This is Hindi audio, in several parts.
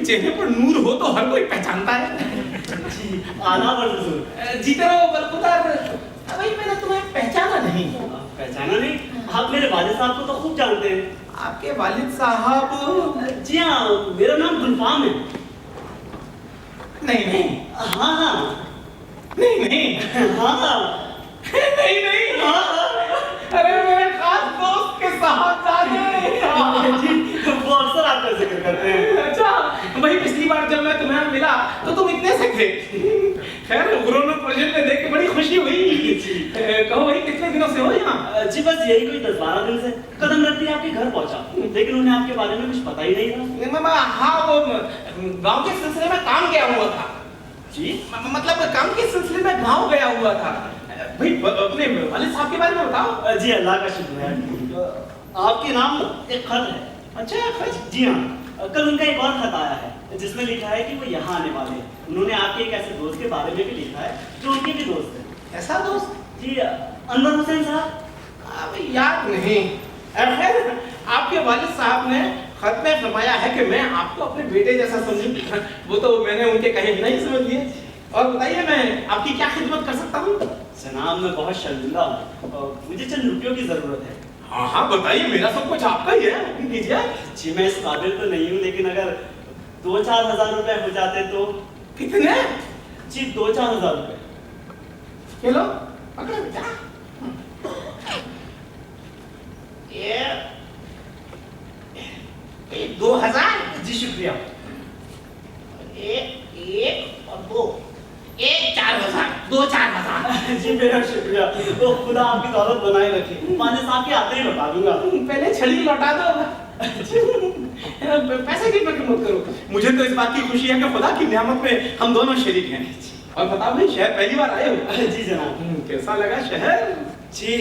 चेहरे पर नूर हो तो हर कोई पहचानता है। जी आदाब हुजूर। जीते रहो बरखुदार। भाई मैंने तुम्हें पहचाना नहीं। पहचाना नहीं? आप मेरे वालिद साहब को तो खूब जानते हैं। आपके वालिद साहब? जी हाँ, मेरा नाम गुलफाम है। नहीं नहीं। हाँ हाँ। नहीं नहीं। हाँ नहीं नहीं। हाँ। अरे मेरे खास दोस्त के साहबजादे। जी वो अक्सर आपका जिक्र करते हैं। अच्छा, वही पिछली बार जब मैं तुम्हें मिला तो तुम इतने से थे। खैर ग्रोनो प्रोजेक्ट में देख के बड़ी खुशी हुई। कहो भाई कितने दिनों से हो यहाँ? जी बस यही कोई 10-12 दिन से। कदम रखते ही आपके घर पहुंचा, लेकिन उन्हें आपके बारे में कुछ पता ही नहीं था। हाँ वो गांव के सिलसिले में काम गया हुआ था। जी मतलब काम के सिलसिले में गांव गया हुआ था। भाई अपने वालिद साहब के बारे में बताओ। जी अल्लाह का शुक्र है। आपके नाम एक खत है। अच्छा खत? जी हाँ, कल उनका एक और खत आया है जिसमें लिखा है कि वो यहाँ आने वाले हैं। उन्होंने आपके एक ऐसे दोस्त के बारे में भी लिखा है जो उनके भी दोस्त है। ऐसा दोस्त? जी अनवर हुसैन साहब। याद नहीं। खैर आपके वालिद साहब ने खत में फरमाया है कि मैं आपको अपने बेटे जैसा समझूं। वो तो मैंने उनके कहे बिना ही समझ लिया। और बताइए मैं आपकी क्या खिदमत कर सकता हूँ? जनाब मैं बहुत शर्मिंदा हूँ, मुझे चंद रुपयों की जरूरत है। हाँ हाँ बताइए, मेरा सब कुछ आपका ही है, कीजिए। जी मैं इस काबिल तो नहीं हूँ, लेकिन अगर 2-4 हज़ार रुपए हो जाते तो। कितने? जी 2-4 हज़ार रुपए। चलो पकड़ो बेटा। ये 2000। जी शुक्रिया। एक और दो, 4000, 2-4,000। जी मेरा शुक्रिया। तो खुदा आपकी दौलत बनाए रखे। वालिद साहब के आते ही लौटा दूंगा। पहले छड़ी लौटा दो। पैसे की फिक्र मत करो, मुझे तो इस बात की खुशी है कि खुदा की नियामत में हम दोनों शरीक हैं। और बताओ भाई, शहर पहली बार आए हो? जी जनाब। कैसा लगा शहर? जी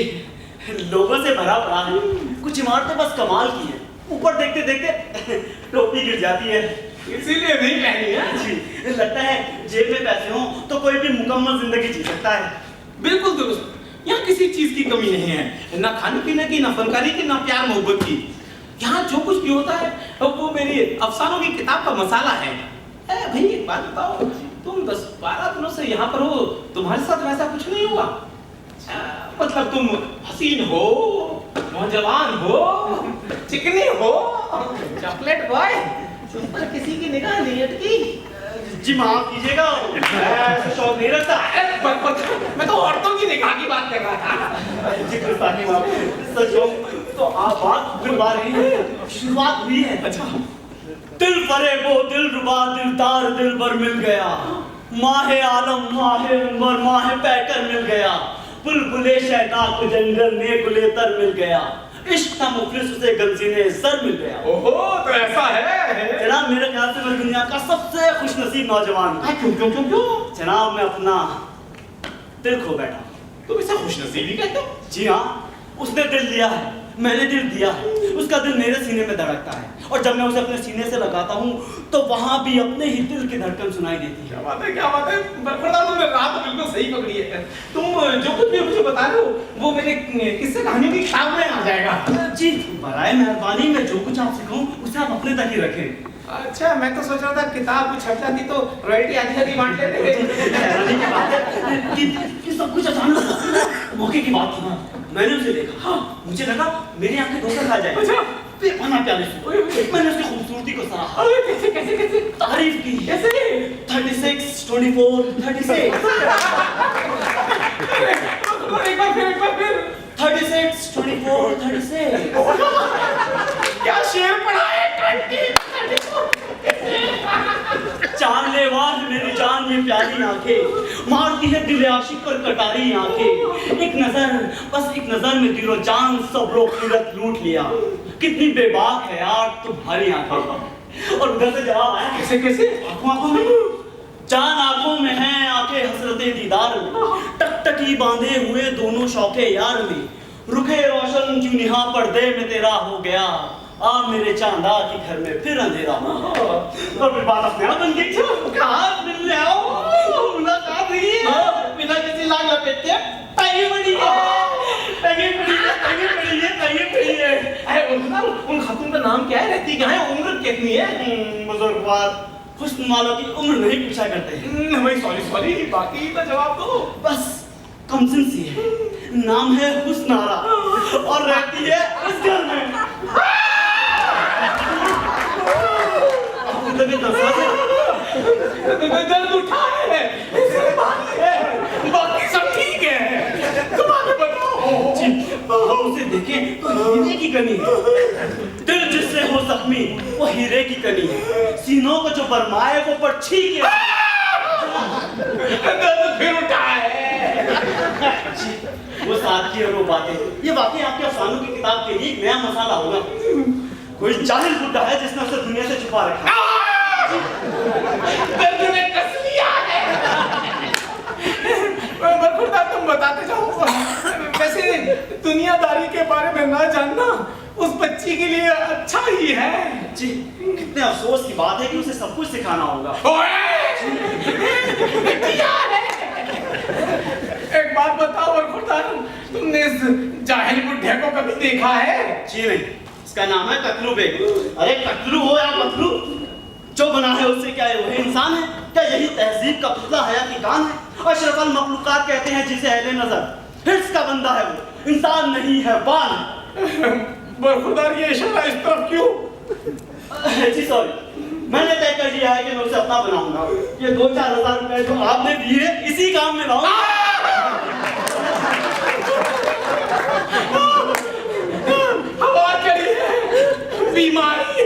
लोगों से भरा पड़ा है। कुछ इमारतें बस कमाल की हैं, ऊपर देखते देखते टोपी गिर जाती है, इसीलिए नहीं पहनी है। जी लगता है जेब में पैसे हों तो कोई भी मुकम्मल जिंदगी जी सकता है। बिल्कुल दुरुस्त। यहाँ किसी चीज की कमी नहीं है, ना खाने पीने की, ना फनकारी की, ना प्यार मोहब्बत की। यहाँ जो कुछ भी होता है वो मेरी अफसानों की किताब का मसाला है। भाई एक बात बताओ, तुम 10-12 दिनों से यहाँ पर हो, तुम्हारे साथ वैसा कुछ नहीं हुआ? मतलब तुम हसीन हो, नौजवान हो, चिकनी हो, चॉकलेट बॉय, तुम पर किसी की निगाह नहीं अटकी? जी माफ कीजिएगा, ऐसा शौक नहीं रखता। मैं तो औरतों की निगाह की बात कर रहा था। जी गुस्ताखी माफ। सच हो तो आप बात बुलवा रही हैं, शुरुआत हुई है। अच्छा। दिल फरेबो दिल रुबा दिलदार दिलबर मिल गया, माहे आलम माहे उमर माहे पैकर मिल गया, बुलबुले शैदा को जंगल में गुलेतर मिल गया, इश्क था मुफलिस उसे गमज़ीने ज़र मिल गया। ओहो तो ऐसा है। जनाब मेरे ख्याल से मैं दुनिया का सबसे खुशनसीब नौजवान हूँ। क्यों क्यों क्यों क्यों? जनाब मैं अपना दिल खो बैठा। तुम इसे खुशनसीबी कहते हो? जी हाँ, उसने दिल दिया है, मैंने दिल दिया है। उसका दिल मेरे सीने में धड़कता है, और जब मैं उसे अपने सीने से लगाता हूँ तो वहाँ भी अपने ही दिल की धड़कन सुनाई देती है। क्या बात है, क्या बात है। बरखुदा तुमने रात तो बिल्कुल सही पकड़ी है। तुम जो कुछ भी मुझे बता रहे हो वो मेरे किस्से कहानियों की किताब में आ जाएगा। जी बराए मेहरबानी, मैं जो कुछ आपसे कहूँ उसे आप अपने तक ही रखें। अच्छा, मैं तो सोच रहा था किताब छप जाती तो रॉयल्टी आधी बांट लेते। हैरानी की बात है कि सब कुछ अचानक मौके की बात थी। मैंने उसे देखा, हाँ मुझे लगा मेरी आंखें धोखा खा जाए। अच्छा। फिर बना प्यारे से मैंने उसकी खूबसूरती को सराहा। कैसे कैसे कैसे तारीफ की। कैसे? 36, 24, 36। एक बार फिर 36, 24, 36। क्या शेर पढ़ा है? चांद ले वाज मेरी जान में प्यारी आंखें, मारती है दिल आशिक पर कटारी आंखें। एक नजर, बस एक नजर में दिलो जान सब खीरत लूट लिया। कितनी बेबाक है यार तुम्हारी आंखें। और उधर से जवाब आया, कैसे कैसे? आंखों में जान आंखों में है, आंखें हसरते दीदार में, टकटकी बांधे हुए दोनों शौके यार में, रुखे रोशन क्यों निहा पर्दे में तेरा हो गया, आ मेरे चांदा के घर में फिर अंधेरा। और फिर बात अपने आप बन गई। कहाँ मिल आओ, मुलाकात हुई है बिना किसी लाग लपेट के। पैगे पड़ी है, पैगे पड़ी है, पैगे पड़ी है, पैगे पड़ी है। अरे उन खातून का नाम क्या है, रहती कहाँ है, उम्र कितनी है? बुजुर्गवार हुस्न वालों की उम्र नहीं पूछा करते हैं। भाई सॉरी सॉरी, बाकी का जवाब दो। बस कमसिन सी है, नाम है हुस्नारा और रहती है इस घर में। दर्द उठा है, बाकी सब ठीक है, तुम आगे बताओ। जी, हम उसे देखें तो हीरे की कनी है, दिल जिससे हो जख्मी वो हीरे की कनी है, सीनों को जो बरमाए वो पक्षी के। दर्द फिर उठा है। वो सादगी और वो बातें, ये वाकई आपके अफसानों की किताब के लिए एक नया मसाला होगा। कोई जाहिल बुड्ढा है जिसने उसे दुनिया से छुपा रखा है। दर्द ने कस लिया है। बरखुरदार, तुम बताते जाओ। वैसे दुनियादारी के बारे में ना जानना उस बच्ची के लिए अच्छा ही है। जी, कितने अफसोस की बात है कि उसे सब कुछ सिखाना होगा। एक बात बताओ बरखुरदार, तुमने इस जाहिल बुड्ढे को कभी देखा है? जी नहीं, इसका नाम है कतलू बेग। अरे कतलू हो या कतलू, जो बना है उससे क्या है, वही इंसान है? क्या यही तहजीब का पुतला हया की कान है? अशरफुल मखलूकात कहते हैं जिसे अहले नजर, हिर्स का बंदा है वो, इंसान नहीं है बाल। बरखुरदार, ये इशारा इस तरफ क्यों? जी सॉरी, मैंने तय कर लिया है कि मैं उसे अपना बनाऊंगा। ये 2-4 हजार रुपए जो आपने दिए इसी काम में लाऊंगा। हवा चढ़ी है, बीमारी है।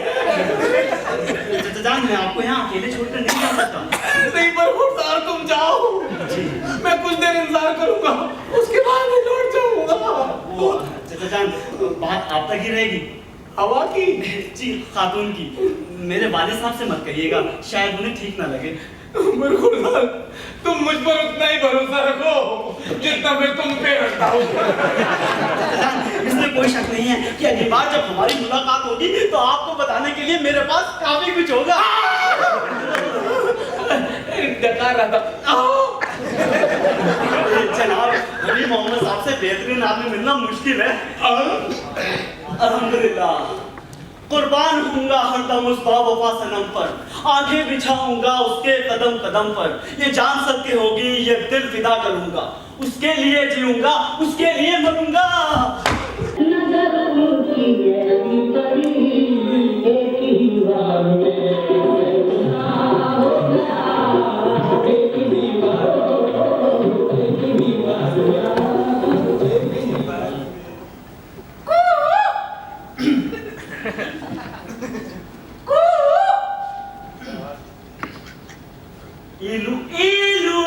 जान, मैं आपको यहाँ अकेले छोड़कर नहीं जा सकता। नहीं बरखुरदार, तुम जाओ, मैं कुछ देर इंतजार करूंगा, उसके बाद मैं लौट जाऊंगा। जान, बात आप तक ही रहेगी। हवा की? जी, खातून की। मेरे वालिद साहब से मत कहिएगा, शायद उन्हें ठीक ना लगे। बरखुरदार, तुम मुझ पर उतना ही भरोसा रखो जितना मैं तुम पे रखता हूँ। इसमें कोई शक नहीं है कि अगली बार जब हमारी मुलाकात होगी तो आपको बताने के लिए मेरे पास काफी कुछ होगा। डका रहा था। जनाब, अली मोहम्मद साहब से बेहतरीन आदमी मिलना मुश्किल है। अल्हम्दुलिल्लाह, कुर्बान हूँगा हरदम उस बावफा सनम पर, आंखें बिछाऊंगा उसके कदम कदम पर, ये जान सत्य होगी ये दिल फिदा करूंगा, उसके लिए जीऊंगा उसके लिए मरूंगा। इलू इलू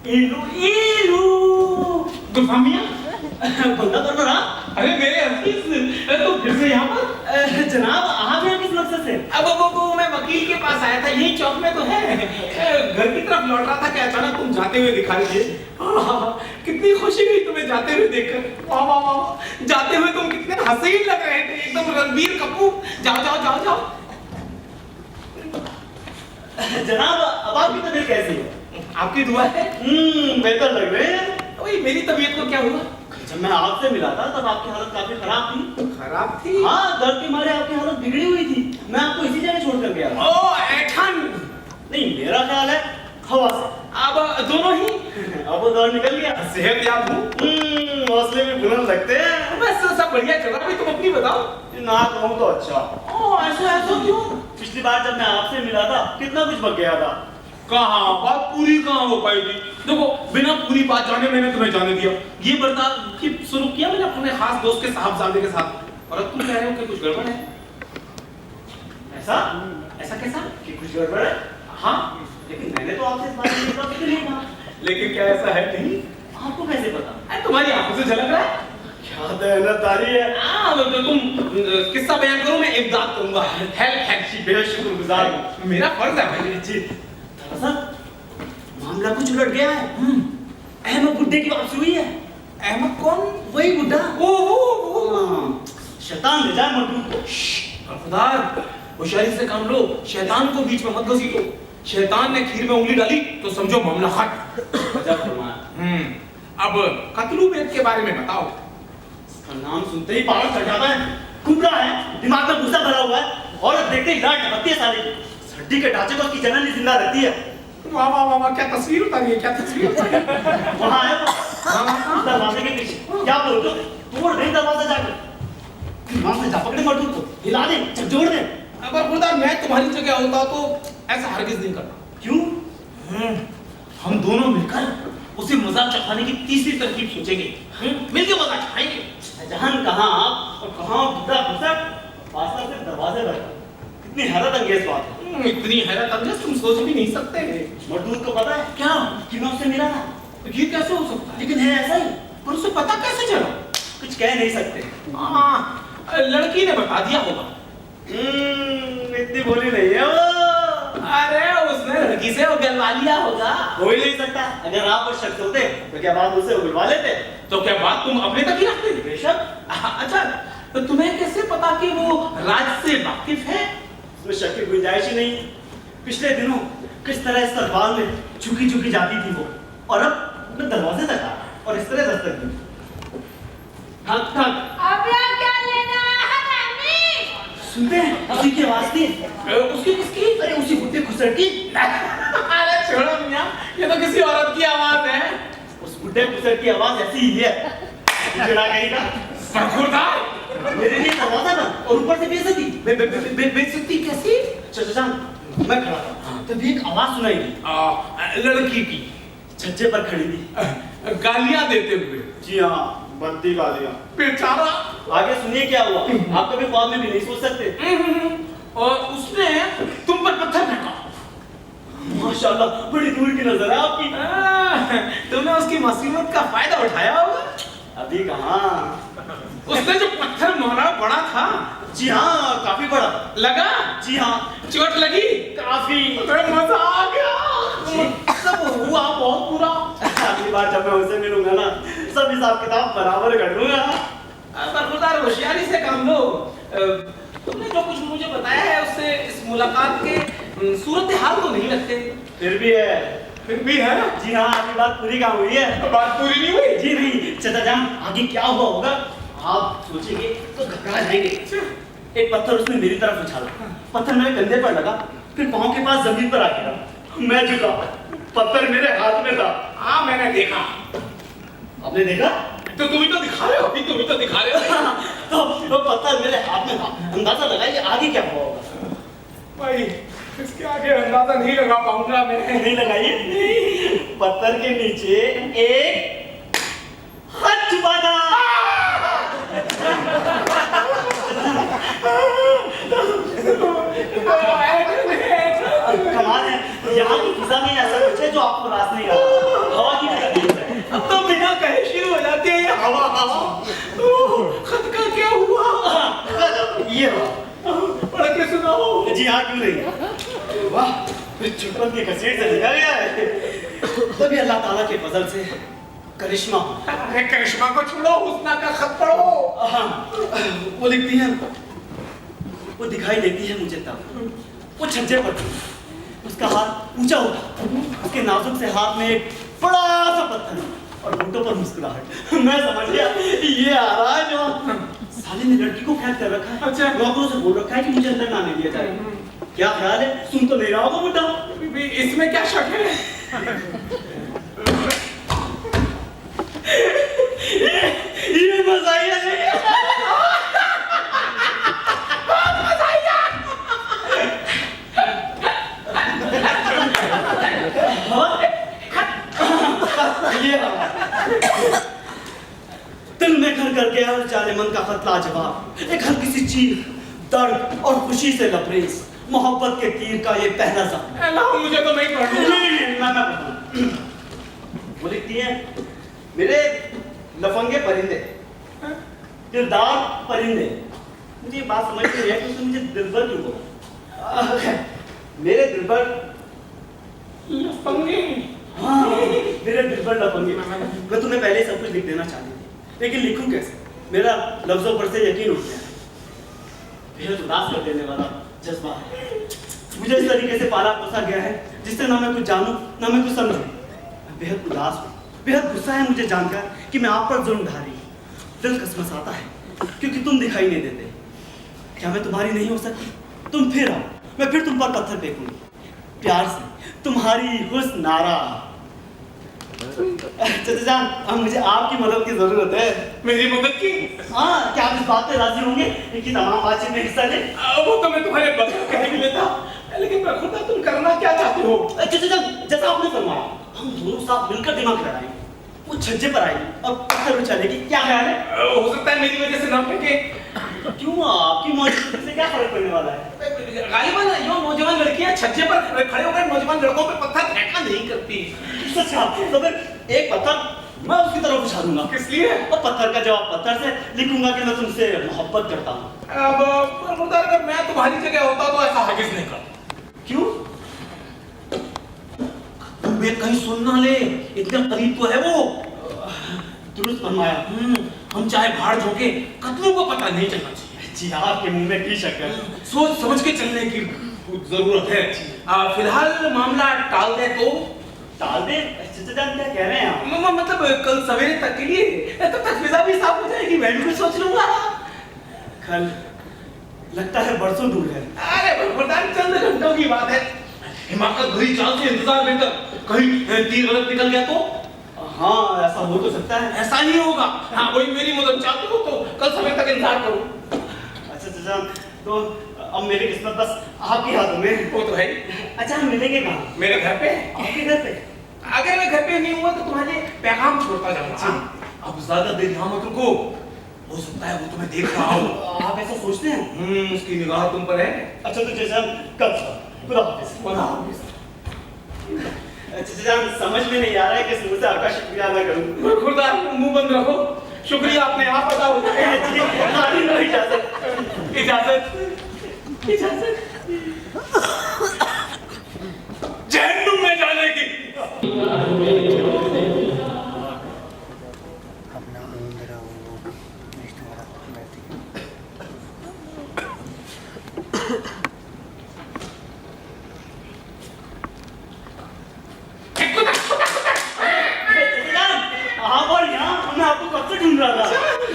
इलू इलू गुफामिया बंदा कर रहा। अरे मेरे अजीज, तो फिर से यहाँ पर? जनाब, आप यहाँ किस मकसद से? अब वो मैं वकील के पास आया था, यही चौक में तो है। घर की तरफ लौट रहा था कि अचानक तुम जाते हुए दिखाई दिए। कितनी खुशी हुई तुम्हें जाते हुए देखकर। वाह वाह वाह, जाते हुए तुम कितने हसीन लग रहे थे, एकदम रणबीर कपूर। जाओ जाओ जाओ जाओ। जनाब, अब आपकी तबीयत कैसी है? आपकी दुआ है। बेहतर लग रहे हैं। वही मेरी तबीयत को क्या हुआ? जब मैं आपसे मिला था तब आपकी हालत काफी खराब थी। खराब थी? हाँ, दर्द के मारे आपकी हालत बिगड़ी हुई थी। मैं आपको इसी जगह छोड़ कर गया था। ओ ऐठन। नहीं, मेरा ख्याल है हवा से। अब दोनों ही? अब वो दौर निकल गया। सेहत याब हूँ। हौसले भी बुलंद लगते हैं। बस सब बढ़िया चल रहा है, तुम अपनी बताओ। ना कहूँ तो अच्छा। ओ ऐसा क्यों? पिछली बार जब मैं आपसे मिला था कितना कुछ बक गया था। कहाँ बात पूरी कहाँ हो पाई थी? देखो, बिना पूरी बात जाने मैंने तुम्हें जाने दिया। ये बर्ताव शुरू किया मैंने अपने खास दोस्त के साहबजादे के साथ, और अब तुम कह रहे हो कि कुछ गड़बड़ है। ऐसा? ऐसा कैसा कि कुछ गड़बड़ है? हाँ, लेकिन मैंने तो आपसे इस बारे में कभी नहीं कहा। लेकिन क्या ऐसा है नहीं? आपको कैसे पता? अरे तुम्हारी आंखों से झलक रहा है। क्या दयानतदारी है। तो तुम किस्सा बयान करो, मैं इमदाद करूंगा। हेल्प जी, बेहद शुक्रगुजार हूँ। मेरा फर्ज है भाई। जी, दरअसल मामला कुछ उलट गया है। अहमद बुड्ढे की वापसी हुई है। अहमद कौन? वही बुड्ढा। वो शैतान ले जाए मजदूर को। खुदार, होशियारी से काम लो, शैतान को बीच में मत घसीटो। शैतान ने खीर में उंगली डाली तो समझो मामला खत्म। जब फरमाया। अब कतलू बेग के बारे में बताओ। इसका नाम सुनते ही पागल चढ़ जाता है। कुबरा है, दिमाग में गुस्सा भरा हुआ है। औरत देखते ही लाट ढकती है सारी, हड्डी के ढांचे को उसकी जननी जिंदा रहती है। वाह वाह वाह वाह, क्या तस्वीर उतारी है, क्या तस्वीर उतारी है। वहाँ है वो, दरवाजे के पीछे। क्या बोल दो, तोड़ दे दरवाजा जाकर, वहाँ से जा पकड़े मटू को, हिला दे, झकझोर दे। अगर खुदा मैं तुम्हारी जगह होता तो ऐसा हरगिज नहीं करता। क्यों? हम दोनों मिलकर उसे मजाक चखाने की तीसरी तरकीब सोचेंगे। मिलकर मजाक चखाएंगे। जहान कहाँ आप और कहाँ बुद्धा घुसक, वास्तव से दरवाजे पर। कितनी हैरत अंगेज बात है। इतनी हैरत अंगेज तुम सोच भी नहीं सकते। मटूर को पता है क्या कि मैं उससे मिला था, ये कैसे हो सकता है? लेकिन है ऐसा ही, पर उसे पता कैसे चला? कुछ कह नहीं सकते। हाँ, लड़की ने बता दिया होगा। इतनी बोली नहीं है वो। अरे उसने लड़की से उगलवा लिया होगा। हो ही नहीं सकता। अगर आप वो शख्स होते तो क्या बात उसे उगलवा लेते? तो क्या बात तुम अपने तक ही रखते? बेशक। अच्छा, तो तुम्हें कैसे पता कि वो राज से वाकिफ है? उसमें शक की गुंजाइश ही नहीं। पिछले दिनों किस तरह इस दरबार में झुकी झुकी जाती थी वो, और अब मैं दरवाजे तक आ और इस तरह दस्तक दी। थक थक। अब यहाँ क्या लेना है हरामी? सुनते हैं उसी की आवाज थी। उसकी किसकी? अरे उसी बुढ़े खुसर की। अरे छोड़ो मियां, ये तो किसी औरत की आवाज है। उस बुढ़े खुसर की आवाज ऐसी ही है। चिड़ा कहेगा। सरखुरदार। मेरे लिए दरवाजा बंद और ऊपर से बेइज्जती। बेइज्जती कैसी? चाचा मैं खड़ा था, तभी एक आवाज सुनाई दी। लड़की की छज्जे पर खड़ी थी, गालियां देते हुए। जी हाँ, बनती गालियां। बेचारा। आगे सुनिए क्या हुआ। आप कभी ख्वाब में भी नहीं सोच सकते। और उसने तुम पर पत्थर फेंका। माशाल्लाह, बड़ी दूर की नजर है आपकी। तुमने उसकी मुसीबत का फायदा उठाया होगा। अभी कहाँ। उसने जो पत्थर मारा बड़ा था। जी हाँ, काफी बड़ा लगा? जी हाँ, चोट लगी? काफी। मजा आ गया। सब हुआ बहुत बुरा। अगली बार जब मैं उसे मिलूंगा ना, सब हिसाब किताब बराबर कर लूंगा। बरखुरदार होशियारी से काम लो। तुमने जो कुछ मुझे बताया है उससे इस मुलाकात के सूरत हाल तो नहीं लगते। फिर भी है। फिर भी है? जी हाँ, आपकी बात पूरी कहाँ हुई है? बात पूरी नहीं हुई? जी नहीं। चाचा जान, आगे क्या हुआ होगा आप सोचेंगे तो घबरा जाएंगे। एक पत्थर उसने मेरी तरफ उछाला, पत्थर मेरे कंधे पर लगा, फिर पाँव के पास जमीन पर आ गिरा। मैं झुका, पत्थर मेरे हाथ में था। हाँ, मैंने देखा। आपने देखा? तो तुम ही तो दिखा रहे हो। अभी तुम ही तो दिखा रहे हो। तो पत्थर मेरे हाथ में था। अंदाजा लगाइए आगे क्या हुआ होगा। भाई, इसके आगे अंदाजा नहीं लगा पाऊंगा मैं। नहीं लगाइए। पत्थर के नीचे एक खत छुपा था। कमाल है, यहाँ की फिजा में ऐसा कुछ है जो आपको रास नहीं आता। हवा की तकलीफ है। अब तो बिना कहे शुरू हो जाती है ये हवा हवा। खत का क्या हुआ? ये हुआ। पढ़ के सुनाओ। जी हाँ, क्यों नहीं। वाह, छुटपन की कसीर से लिखा गया है। तभी अल्लाह ताला के फजल से करिश्मा। अरे करिश्मा को छोड़ो, हुस्ना का खत पढ़ो। हाँ, वो लिखती है, वो दिखाई देती है मुझे तब, वो छज्जे पर थी, उसका हाथ ऊंचा उठा, उसके नाजुक से हाथ में एक बड़ा सा पत्थर और होठों पर मुस्कुराहट। मैं समझ गया ये आ रहा है जो साले ने लड़की को कैद कर रखा है। अच्छा। नौकरों से बोल रखा है कि मुझे अंदर ना आने दिया जाए। क्या ख्याल है, सुन तो नहीं रहा होगा बुड्ढा। इसमें क्या शक है? ये मज़ाहिया नहीं है। दिल में घर कर गया उस जालिमन का खत लाजवाब, एक हल्की सी चीख, दर्द और खुशी से लबरेज, मोहब्बत के तीर का ये पहला ज़ख्म। अल्लाह, मुझे तो नहीं पढ़ना। वो लिखती है, मेरे लफंगे परिंदे, दिलदार परिंदे। मुझे ये बात समझ नहीं है कि तुम मुझे दिलबर क्यों बोला। मेरे दिलबर लफंगे। हाँ, मेरे दिलबर लफंगे। मैं तुम्हें पहले सब कुछ लिख देना चाहती थी, लेकिन लिखूं कैसे? मेरा लफ्जों पर से यकीन उठ गया। बेहद उदास कर देने वाला जज्बा है। मुझे इस तरीके से पाला पोसा गया है जिससे ना मैं कुछ जानूं ना मैं कुछ समझूं। मैं बेहद उदास हूँ, बेहद गुस्सा है मुझे जानकर कि मैं आप पर जुल्म ढा रही हूँ। दिल कसमसाता है क्योंकि तुम दिखाई नहीं देते। क्या मैं तुम्हारी नहीं हो सकती? तुम फिर आओ, मैं फिर तुम पर पत्थर फेंकूंगी, प्यार से तुम्हारी हुस्न नारा। चाचा जान, अब मुझे आपकी मदद की जरूरत है। मेरी मदद की? हाँ, क्या आप इस बात पे राजी होंगे कि तमाम बातचीत में हिस्सा ले? वो तो मैं तुम्हारे बगैर कह भी लेता, लेकिन प्रखुदा तुम करना क्या चाहते हो? चाचा जान, जैसा आपने फरमाया, हम दोनों साथ मिलकर दिमाग लड़ाएंगे। वो छज्जे पर आएगी और पत्थर उछालेगी, क्या ख्याल है? हो सकता है मेरी वजह से ना फेंके। क्यों, आपकी मौजूदगी से क्या फर्क पड़ने वाला है? गालिबा यो नौजवान लड़कियां छज्जे पर खड़े होकर नौजवान लड़कों पे पत्थर फेंका नहीं करती। सच है, तो फिर एक पत्थर मैं उसकी तरफ उछालूंगा। किस लिए? और पत्थर का जवाब पत्थर से लिखूंगा कि मैं तुमसे मोहब्बत करता हूँ। अब प्रखुदा, अगर मैं तुम्हारी जगह होता तो ऐसा हरगिज नहीं करता। क्यों? तुम्हें कहीं सुन ना ले, इतना करीब तो है वो। दुरुस्त फरमाया। हम चाहे भाड़ झोंके, कतलों को पता नहीं चलना चाहिए। जी, आपके मुंह में की शक है। सोच समझ के चलने की जरूरत है। फिलहाल मामला टाल दे तो? टाल दे? चाचा जान, क्या कह रहे हैं आप? मतलब कल सवेरे तक के लिए, तब तक फिजा भी साफ हो जाएगी, मैं भी सोच लूंगा। कल लगता है बरसों दूर है। अरे बरदान, चंद घंटों की बात है। हिमाकत भरी चाल से इंतजार में कर, कहीं तीर गलत निकल गया तो? हाँ, ऐसा हो तो सकता है। ऐसा नहीं होगा। हाँ, वही मेरी मदद चाहते हो तो कल सवेरे तक इंतजार करो। अच्छा चाचा, तो अब मेरी किस्मत बस आपके हाथों में। वो तो है। अच्छा, हम मिलेंगे कहाँ? मेरे घर पे। आपके घर पे? अगर मैं घर पे नहीं हुआ तो तुम्हारे पैगाम छोड़ता जाऊंगा। अब ज्यादा देर यहाँ मत रुको, हो सकता है वो तुम्हें देख रहा हो। आप ऐसा सोचते हैं? उसकी निगाह तुम पर है। अच्छा, तो चाचा कब? खुदा हाफिज़। खुदा हाफिज़। चाचा, समझ में नहीं आ रहा है कि मुझसे आपका शुक्रिया अदा करूं। खुदा, मुंह बंद रखो, शुक्रिया अपने आप अदा हो जाएगा। इजाजत, इजाजत, इजाजत। जहन्नुम में जाने की।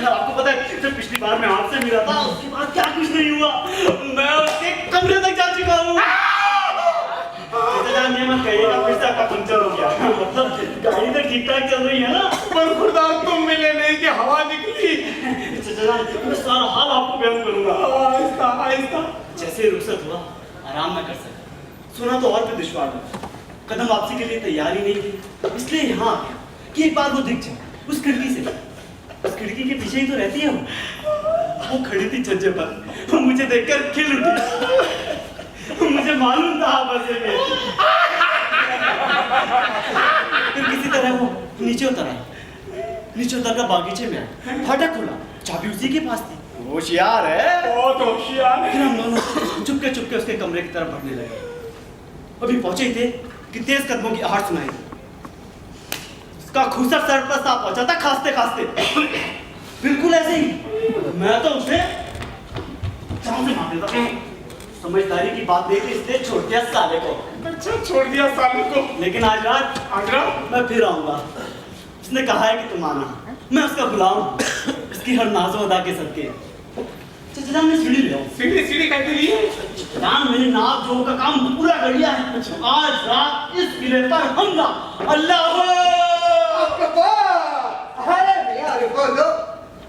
आपको पता है, जब पिछली बार मैं आपसे मिला था उसके बाद क्या कुछ नहीं हुआ, मैं उसके कमरे तक जा चुका हूँ। ये मत कहिएगा फिर से आपका पंचर हो गया। मतलब गाड़ी तो ठीक ठाक चल रही है ना? पर खुदा, तुम मिले नहीं कि हवा निकली। मैं सारा हाल आपको बयान करूंगा। आहिस्ता आहिस्ता। जैसे रुखसत हुआ, आराम न कर सका। सुना तो और भी दुश्वार था। कदम वापसी के लिए तैयार ही नहीं थी, इसलिए यहाँ आ गया कि एक बार वो दिख जाए उस खिड़की से। उस खिड़की के पीछे ही तो रहती है वो खड़ी थी छज्जे पर, वो मुझे देखकर खिल उठी। मुझे मालूम था बस में। फिर किसी तरह वो नीचे उतर आई। नीचे उतर कर बागीचे में आया, फाटक खुला, चाबी उसी के पास थी। होशियार है, बहुत होशियार है। फिर हम दोनों चुपके चुपके उसके कमरे की तरफ बढ़ने लगे। अभी पहुंचे ही थे कि तेज कदमों की आहट सुनाई। उसका खूसर सर पर सा पहुंचा था, खांसते खांसते। बिल्कुल ऐसे ही मैं तो उसे जान से मार देता। समझदारी की बात देख के इसने छोड़ दिया साले को। अच्छा, छोड़ दिया साले को। लेकिन आज रात मैं फिर आऊंगा। उसने कहा है कि तुम आना, मैं उसका गुलाम, उसकी हर नाज़ो अदा के सदके। चाचा, मैं सीढ़ी ले आऊं। सीढ़ी कहते लिए जान, मैंने नाप जोड़ का काम पूरा कर लिया है। आज रात इस किले पर हमला। अल्लाह अरे भैया रुको दो,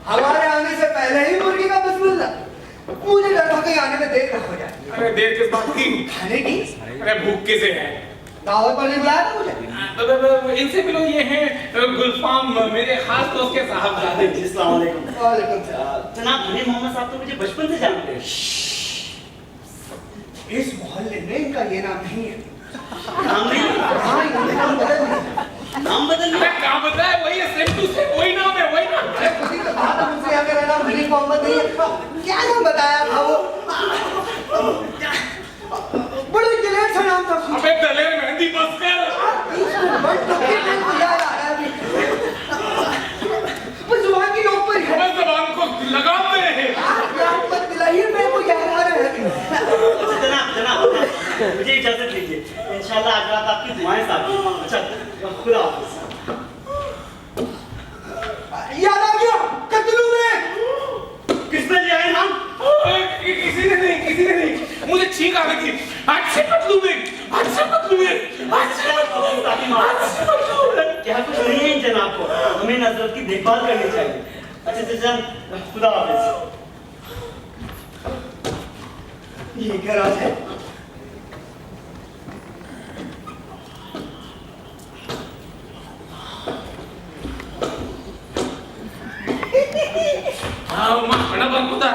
हमारे आने से पहले ही मुर्गी का बिस्मिल्लाह। मुझे डर था कहीं आने में देर न हो जाए। अरे देर किस बात की? खाने की? अरे भूख किसे है? दावत पर नहीं बुलाया था मुझे? इनसे मिलो, ये हैं गुलफाम, मेरे खास दोस्त के साहबजादे। अस्सलाम वालेकुम। वालेकुम सलाम। जनाब, मुझे मोहम्मद साहब तो मुझे बचपन से जानते हैं। इस मोहल्ले में इनका ये नाम नहीं है। नाम नहीं? हाँ, इनका नाम बदल नहीं। नाम बदल अरे क्या बताए, वही है, सेम टू सेम वही नाम है, वही नाम है। अरे खुद ही तो कहा था मुझसे, अगर मेरा नाम हनीफ मोहम्मद नहीं है। क्या नाम बताया था वो? बड़े दिलेर सा नाम था। अबे दलेर मेहंदी, बस कर। बट तो कितने को याद आ रहा है अभी। वो जुबान की नोक पर है। अबे ज़बान को लगाम दे रहे। याद मत दिलाइए, मेरे को याद आ रहा है। जनाब, मुझे इजाजत दीजिए। इंशाल्लाह आज रात आपकी दुआएं साथ हैं। अच्छा, खुदा हाफिज़। याद आ गया, कतलू में। किसने लिया है नाम? किसी ने नहीं, किसी ने नहीं। मुझे चिल्ला रही थी, अच्छे पतलू में, अच्छे पतलू में, अच्छे पतलू में। क्या कुछ नहीं है इन जनाब को, हमें नजरत की देखभाल करनी चाहिए। अच्छा चचाजान, खुदा हाफिज। ये क्या राज है? हाँ माँ बना बरकुता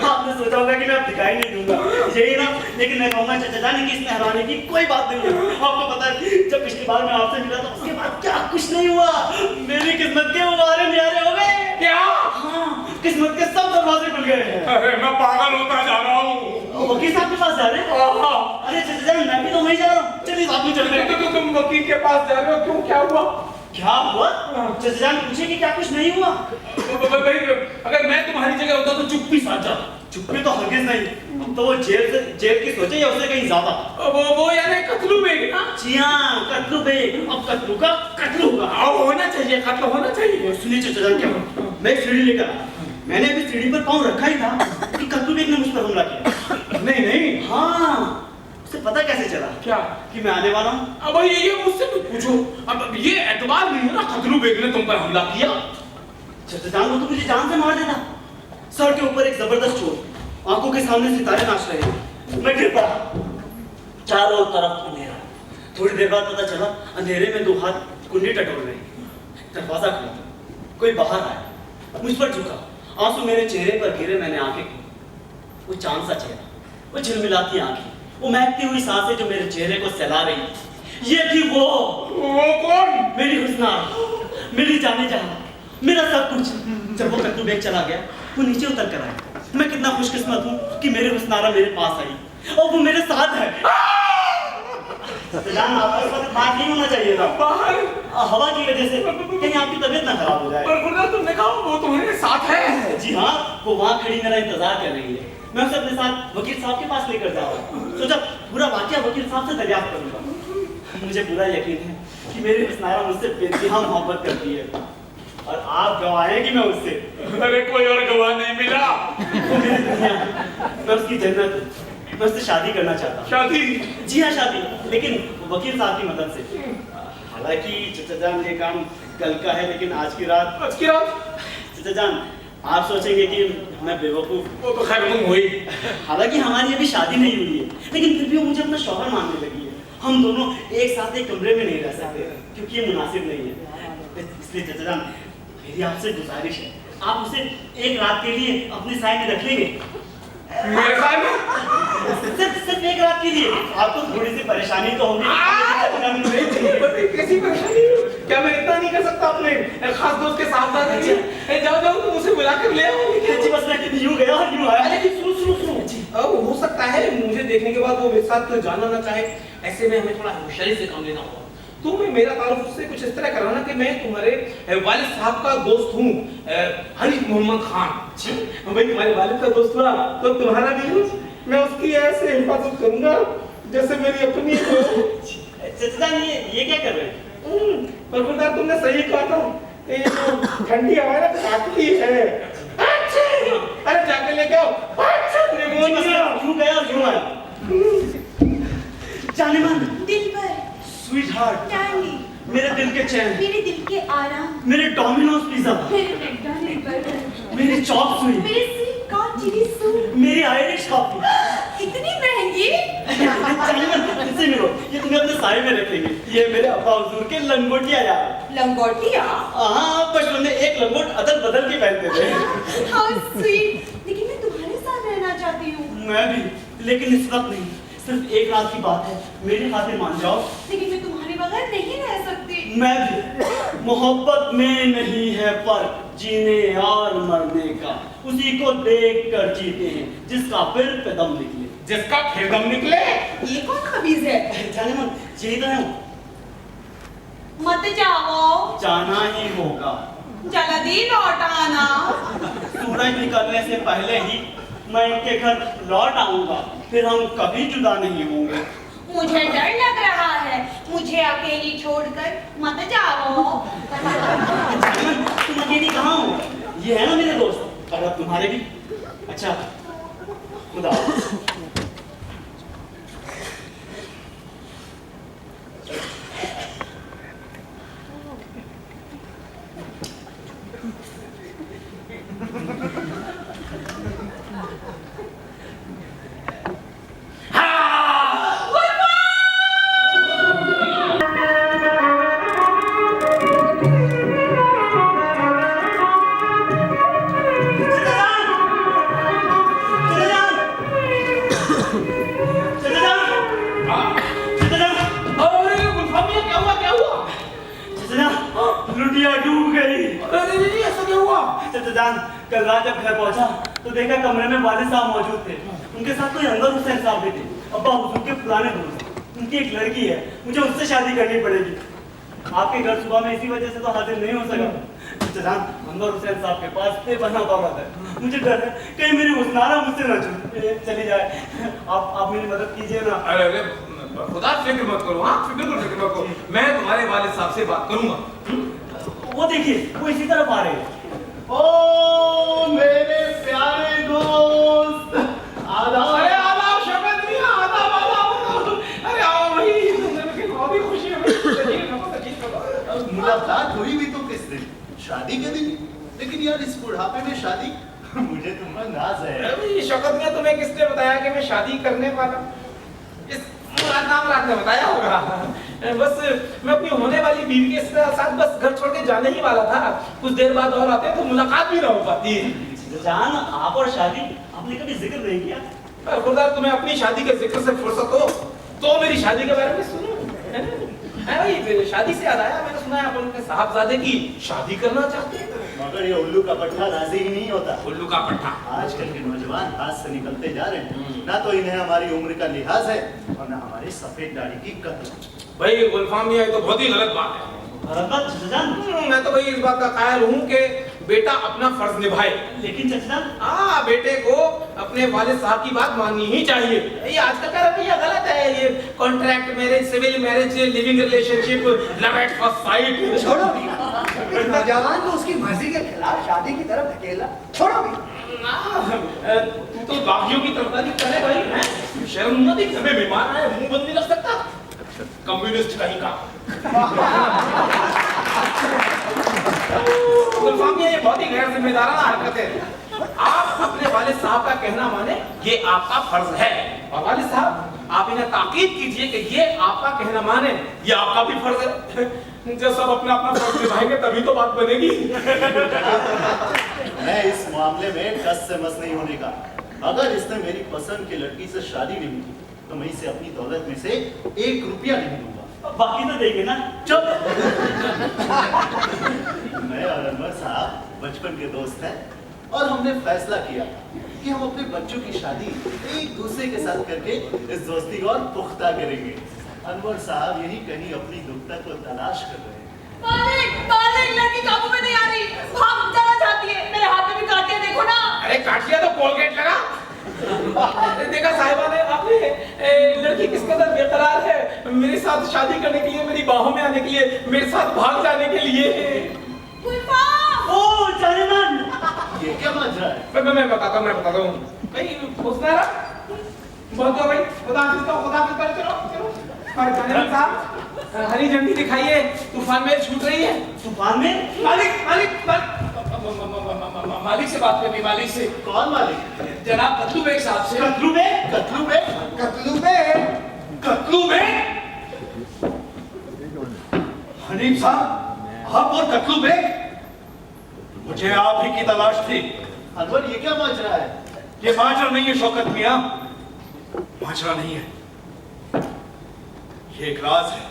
आपने सोचा होगा कि मैं अब दिखाई नहीं दूंगा, यही ना, लेकिन मैं कहूँगा चाचा जान कि इसमें हैरानी की कोई बात नहीं है। आपको पता है जब पिछली बार मैं आपसे मिला था उसके बाद क्या कुछ नहीं हुआ, मेरी किस्मत के उबारे न्यारे हो गए। क्या? हाँ, किस्मत के सब दरवाजे खुल गए हैं। अरे मैं पागल होता जा रहा हूँ। वकील साहब के पास जा रहे हैं? अरे चाचा जान मैं भी तो वहीं जा रहा हूँ, चलिए साथ में चलते हैं। तो तुम वकील के पास जा रहे हो, क्यों, क्या हुआ? क्या हुआ? चाचा जान पूछे कि क्या कुछ नहीं हुआ। अगर मैं तुम्हारी जगह होता तो चुप्पी साध जाता। चुप्पी तो हरगिज नहीं, तो वो जेल की सोचे या उससे कहीं ज्यादा। वो यानी कत्लू बेग ना? जी हाँ, कत्लू बेग। अब कत्लू का कत्लू होगा। अब होना चाहिए, कत्ल होना चाहिए। सुनिए चाचा जान क्या हुआ? मैं एक सीढ़ी लेकर आया, मैंने अभी सीढ़ी पर पाँव रखा ही था कि कत्लू बेग ने मुझ पर हमला किया। नहीं। हाँ, उसे पता कैसे चला क्या कि मैं आने वाला हूँ? अब ये मुझसे तो पूछो। अब ये एतबार नहीं है ना, कत्लू बेग ने तुम पर हमला किया। चाचा जान वो तो मुझे जान से मार देता। सर के ऊपर एक जबरदस्त चोट, आंखों के सामने सितारे नाच रहे हैं, मैं गिर पड़ा, चारों तरफ अंधेरा। थोड़ी देर बाद पता चला अंधेरे में 2 हाथ कुंडी टटोल रहे। दरवाजा खुला, कोई बाहर आया, मुझ पर झुका, आंसू मेरे चेहरे पर गिरे। मैंने आंखें खोली, वो चांद सा चेहरा, वो झिलमिलाती आंखें, वो महकती हुई सांसें जो मेरे चेहरे को सहला रही। ये थी वो कौन? मेरी हुस्ना, मेरी जाने जहां, मेरा सब कुछ। जब वो कत्लू बेग चला गया, वो नीचे उतर कर आया। मैं कितना खुशकिस्मत हूँ कि मेरे हुस्नारा मेरे पास आई और वो मेरे साथ है। आपस में बात नहीं होना चाहिए था, बाहर हवा की वजह से कहीं आपकी तबीयत ना खराब हो जाए। पर गुरदा तुमने कहा वो तुम्हारे साथ है? जी हाँ, वो वहाँ खड़ी मेरा इंतजार कर रही है। मैं उसे अपने साथ वकील साहब के पास लेकर जा रहा हूँ। सोचा पूरा वाकया वकील साहब से दरियाफ्त करूँगा। मुझे पूरा यकीन है कि मेरी हुस्नारा मुझसे बेइंतहा मोहब्बत करती है और आप गवाह हैं कि मैं उससे। अरे कोई और गवाह नहीं मिला। वो मेरी दुनिया है, मैं उसकी जन्नत हूँ, मैं उससे शादी करना चाहता हूँ। शादी? जी हाँ शादी, लेकिन वकील साहब की मदद से। हालांकि चाचा जान ये काम कल का है, लेकिन आज की रात चाचा जान आप सोचेंगे कि मैं बेवकूफ, वो तो खैर तुम हुई। हालांकि हमारी अभी शादी नहीं हुई है, लेकिन फिर भी वो मुझे अपना शौहर मानने लगी है। हम दोनों एक साथ एक कमरे में नहीं रह सकते क्योंकि ये मुनासिब नहीं है। इसलिए चाचा जान मेरी आपसे गुजारिश है, आप उसे एक रात के लिए अपने साथ में रख लेंगे। मेरे साथ में? सिर्फ एक रात के लिए। आपको थोड़ी सी परेशानी तो होगी। कैसी परेशानी? क्या मैं इतना नहीं कर सकता अपने खास दोस्त के साथ साथ? जाओ तुम उसे बुला कर ले आओ। जी बस मैं यूं गया और यूं आया। लेकिन सुनो, अब हो सकता है मुझे देखने के बाद वो मेरे साथ जाना ना चाहे। ऐसे में हमें थोड़ा होशियारी से काम लेना होगा। तुम्हें मेरा ताल्लुक उससे कुछ इस तरह कराना कि मैं तुम्हारे वालिद साहब का दोस्त हूँ, हनीफ मोहम्मद खान। भाई तुम्हारे वालिद का दोस्त हुआ तो तुम्हारा भी हूँ। मैं उसकी ऐसे हिफाजत करूंगा जैसे मेरी अपनी हो। चाचा ये क्या कर रहे हैं? परवरदार तुमने सही कहा था, ये जो ठंडी हवा ना काटती है। अरे जाके लेके आओ। यूं गया और यूं आया। जाने मन, दिल पर, स्वीट हार्ट, डार्लिंग, मेरे दिल के चैन, मेरे दिल के आराम, मेरे डोमिनोज पिज्जा, मेरे मैकडॉनल्ड बर्गर, मेरी चॉप सुई, मेरे स्वीट कॉर्न चिली सूप, मेरी आयरिश कॉफी। इतनी महंगी? इसे मिलो, ये तुम्हें अपने साए में रखेंगे। ये मेरे अब्बा हुजूर के लंगोटिया यार। लंगोटिया? हाँ, बचपन में एक लंगोट अदल बदल के पहनते थे। How sweet. लेकिन मैं तुम्हारे साथ रहना चाहती हूँ। मैं भी, लेकिन इस वक्त नहीं। सिर्फ एक रात की बात है, मेरी खातिर मान जाओ। लेकिन मैं तुम्हारे बगैर नहीं रह सकती। मैं भी। मोहब्बत में नहीं है फर्क जीने और मरने का, उसी को देख कर जीते हैं जिसका फिर पे दम निकले। जिसका फिर दम निकले? ये कौन खबीज है? जाने मन, यही तो है। मत जाओ, जाना ही होगा। जल्दी लौट आना। सूरज निकलने से पहले ही मैं इनके घर लौट आऊंगा, फिर हम कभी जुदा नहीं होंगे। मुझे डर लग रहा है, मुझे अकेली छोड़कर मत जाओ। तुम अकेली कहाँ हो? ये है ना मेरे दोस्त, और अब तुम्हारे भी। अच्छा, खुदा हाफिज़। लुटिया डूब गई। ऐसा क्या हुआ? चाचा, कल रात जब घर पहुंचा तो देखा कमरे में वालिद साहब मौजूद थे। उनके साथ कोई अंदर हुसैन साहब भी थे, अब्बा हुजूर के पुराने दोस्त। उनकी एक लड़की है, मुझे उससे शादी करनी पड़ेगी। आपके घर सुबह में इसी वजह से तो हाजिर नहीं हो सका। चाचा, अंदर हुसैन साहब के पास पे बना दौलत है। मुझे डर है कहीं मेरी हुस्नारा मुझसे न चली जाए। आप मेरी मदद कीजिए ना। अरे खुदा फिक्र मत करो। हाँ, बिल्कुल फिक्र मत करो। मैं तुम्हारे वालिद साहब से बात करूंगा। वो देखिए, वो इसी तरफ आ रहे हैं। ओ मेरे प्यारे दोस्त, आदाब। अरे आदाब शौकत मियां, आदाब। अरे आओ भाई, तुमने बहुत ही खुशी है। मुलाकात हुई भी तो किस दिन? शादी के दिन। लेकिन यार इस बुढ़ापे में शादी, मुझे तुम पर नाज है। अरे शौकत मियां, तुम्हें किसने बताया कि मैं शादी करने वाला? इस नाम रात ने बताया होगा। बस मैं अपनी होने वाली बीवी के साथ बस घर छोड़ के जाने ही वाला था। कुछ देर बाद और आते तो मुलाकात भी ना हो पाती। जान, आप और शादी आपने कभी जिक्र नहीं किया। खुदा, तुम्हें अपनी शादी के जिक्र से फुर्सत हो तो मेरी शादी के बारे में सुनो। भाई, शादी से याद आया, मैंने सुना है आप उनके साहबजादे की शादी करना चाहते हैं। मगर ये उल्लू का पट्टा राजी ही नहीं होता। उल्लू का पट्टा। आजकल के नौजवान हाथ से निकलते जा रहे हैं। ना तो इन्हें हमारी उम्र का लिहाज है और ना हमारी सफेद दाढ़ी की कदर। भाई गुलफाम, ये तो बहुत ही गलत बात है। मैं तो भाई इस बात का कायल हूँ कि बेटा अपना फर्ज निभाए। लेकिन चचा, हाँ, बेटे को अपने वालिद साहब की बात माननी ही चाहिए। ये आजकल का रवैया गलत है। ये contract marriage, civil marriage, living relationship, love at first sight. छोड़ो भी, नौजवान को उसकी मर्जी के खिलाफ शादी की तरफ धकेला। छोड़ो भी। तू तो बागियों की तरफदारी करे भाई, हैं? शर्म न दिख, हमें बीमार है, मुंह बंद नहीं लग सकता। कम्युनिस्ट कहीं का। गुलफाम, ये बहुत ही गैर जिम्मेदाराना हरकत है। आप अपने वालिद साहब का कहना माने, ये आपका फर्ज है। और वालिद साहब, आप इन्हें ताकीद कीजिए कि ये आपका कहना माने, ये आपका भी फर्ज है। जब सब अपना अपना फर्ज निभाएंगे तभी तो बात बनेगी। मैं इस मामले में कस से मस नहीं होने का। अगर इसने मेरी पसंद की लड़की से शादी नहीं की तो मैं इसे अपनी दौलत में से 1 रुपया नहीं दूंगा। बाकी तो देंगे ना। चुप। मैं और अनवर साहब बचपन के दोस्त हैं और हमने फैसला किया कि हम अपने बच्चों की शादी एक दूसरे के साथ करके इस दोस्ती को और पुख्ता करेंगे। अनवर साहब यही कहीं अपनी दुखता को तलाश कर रहे हैं। मालिक, लड़की काबू में नहीं आ रही, भाग जाना चाहती है। मेरे हाथ में भी काटिया, देखो ना। अरे काटिया तो कोलगेट लगा। देखा साहिबा ने, आपने लड़की किस कदर बेकरार है मेरे साथ शादी करने के लिए, मेरी बाहों में आने के लिए, मेरे साथ भाग जाने के लिए। ओ जानेमन, ये क्या माजरा है? मैं बताता हूँ। भाई हुस्नारा, बहुत हो भाई, खुदा हाफिज़ करो, चलो। और जानेमन साहब, हरी झंडी दिखाइए, तूफान में छूट रही है। तूफान में? मालिक से बात करनी, मालिक से। कौन मालिक? जनाब कतलू बेग साहब से। कतलू में? कतलू में? कतलू में? हनीफ साहब, आप और कतलू बेग, मुझे आप ही की तलाश थी। अनवर, ये क्या माजरा है? ये माजरा नहीं है शौकत मियां, माजरा नहीं है, ये एक राज है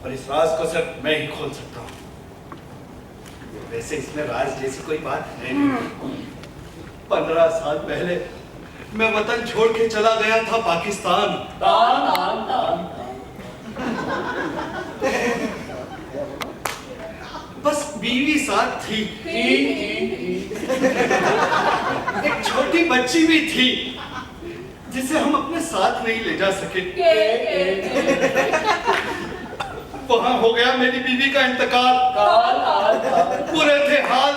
और इस राज को सिर्फ मैं ही खोल सकता हूं। वैसे इसमें राज जैसी कोई बात है नहीं। 15 साल पहले मैं वतन छोड़ के चला गया था पाकिस्तान। बस बीवी साथ थी, एक छोटी बच्ची भी थी। जिसे हम अपने साथ नहीं ले जा सके। वहां हो गया मेरी बीवी का इंतकाल। बुरे थे हाल,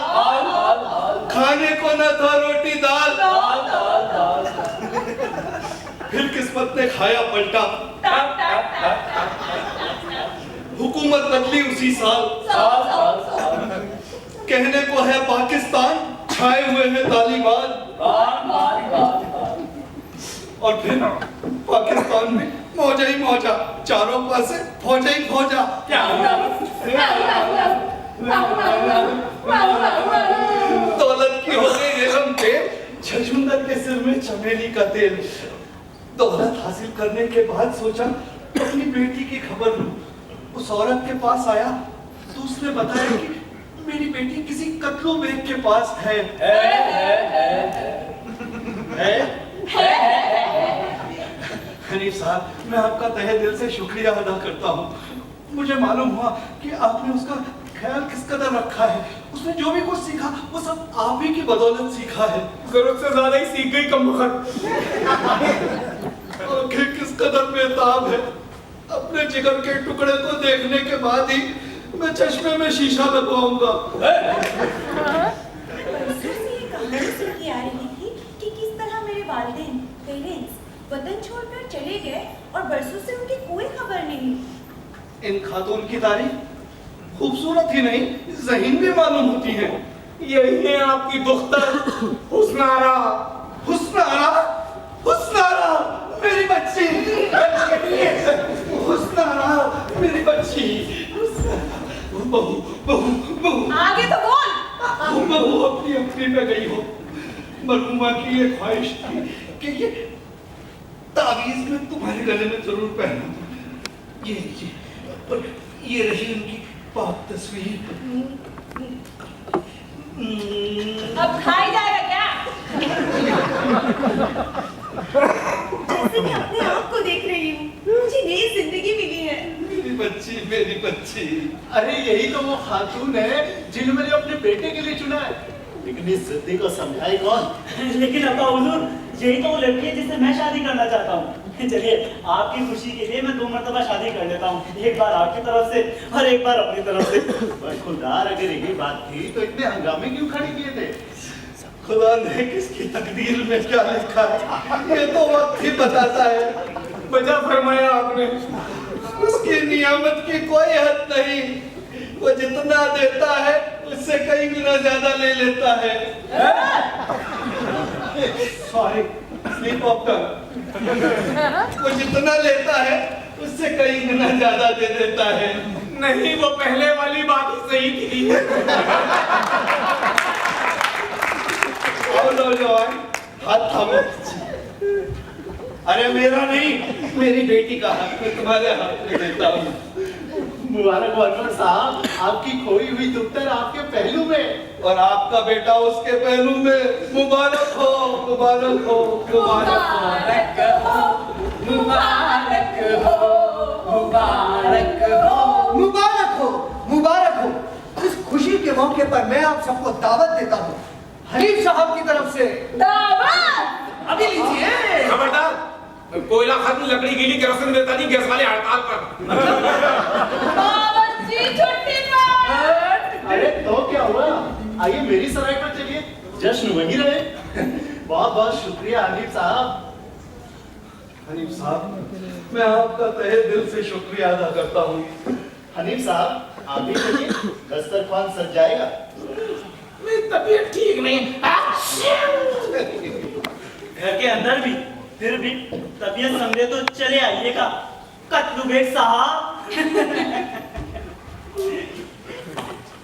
खाने को न था रोटी दाल। फिर किस्मत ने खाया पलटा, हुकूमत बदली उसी साल। कहने को है पाकिस्तान, छाए हुए हैं तालिबान। और फिर पाकिस्तान में मौजा ही मौजा, चारों पासे फौजा ही फौजा। दौलत की हो गई रेलम पे, छछूंदर के सिर में चमेली का तेल। दौलत हासिल करने के बाद सोचा अपनी बेटी की खबर लूं। उस औरत के पास आया तो उसने बताया कि मेरी बेटी किसी कत्लो बेग के पास है। हनीफ साहब, मैं आपका तहे दिल से शुक्रिया अदा करता हूँ। मुझे मालूम हुआ कि आपने उसका ख्याल किस कदर रखा है। उसने जो भी कुछ सीखा वो सब आप ही की बदौलत सीखा है। जरूरत से ज्यादा ही सीख गई कमबख्त। आखिर किस कदर बेताब है। अपने जिगर के टुकड़े को देखने के बाद ही मैं चश्मे में शीशा लगवाऊंगा। वालिदैन पेरेंट्स वतन छोड़कर चले गए और बरसों से उनकी कोई खबर नहीं। इन खातून की तारीफ खूबसूरत ही नहीं, ज़हीन भी मालूम होती है। यही है आपकी दुख्तर हुस्नारा। हुस्नारा, हुस्नारा मेरी बच्ची। हुस्नारा मेरी बच्ची। बहू बहू बहू आगे तो बोल। बहू अपनी अपनी पे गई हो। मरहुमा की ये ख्वाहिश थी कि ये तावीज़ में तुम्हारे गले में जरूर पहना। ये रही उनकी पाक तस्वीर। अब खाई जाएगा क्या? जैसे मैं अपने आप को देख रही हूँ, मुझे नई जिंदगी मिली है। मेरी बच्ची, मेरी बच्ची। अरे यही तो वो खातून है जिन्हें मैंने अपने बेटे के लिए चुना है। लेकिन इस जिद्दी को समझाए कौन? लेकिन अब्बा हुजूर, यही तो वो लड़की है जिससे मैं शादी करना चाहता हूँ। चलिए, आपकी खुशी के लिए मैं 2 मरतबा शादी कर लेता हूँ। एक बार आपकी तरफ से और एक बार अपनी तरफ से। पर खुदार, अगर यही बात थी तो इतने हंगामे क्यों खड़े किए थे? खुदा ने किसकी तकदीर में क्या लिखा है ये तो वक्त ही बताता है। वजह फरमाया आपने, उसकी नियामत की कोई हद नहीं। वो जितना देता है उससे कई गुना ज्यादा ले लेता है। Sorry, slip of tongue. वो जितना लेता है उससे कई गुना ज्यादा दे देता है। नहीं, वो पहले वाली बात ही सही थी। आओ नौजवान, हाथ थामो। अरे मेरा नहीं, मेरी बेटी का हाथ मैं तुम्हारे हाथ में देता हूँ। मुबारक हो अनवर साहब, आपकी खोई हुई दुख्तर आपके पहलू में और आपका बेटा उसके पहलू में। मुबारक हो, मुबारक हो, मुबारक हो, मुबारक हो, मुबारक हो, मुबारक हो, मुबारक हो। इस खुशी के मौके पर मैं आप सबको दावत देता हूँ हनीफ साहब की तरफ से। दावत अभी लीजिए। खबरदार, कोयला खत्म, लकड़ी गीली, केरोसिन देता नहीं, गैस वाले हड़ताल पर। बावर्ची छुट्टी पर। अरे तो क्या हुआ? आइए मेरी सराय पर चलिए, जश्न वही रहे। बहुत बहुत शुक्रिया हनीफ साहब। हनीफ साहब, मैं आपका तहे दिल से शुक्रिया अदा करता हूँ। हनीफ साहब, आप भी चलिए, दस्तरखान सज जाएगा। मेरी तबीयत ठीक नहीं। घर के अंदर भी, फिर भी तबीयत समझे तो चले आइएगा कत्लु बेग साहब।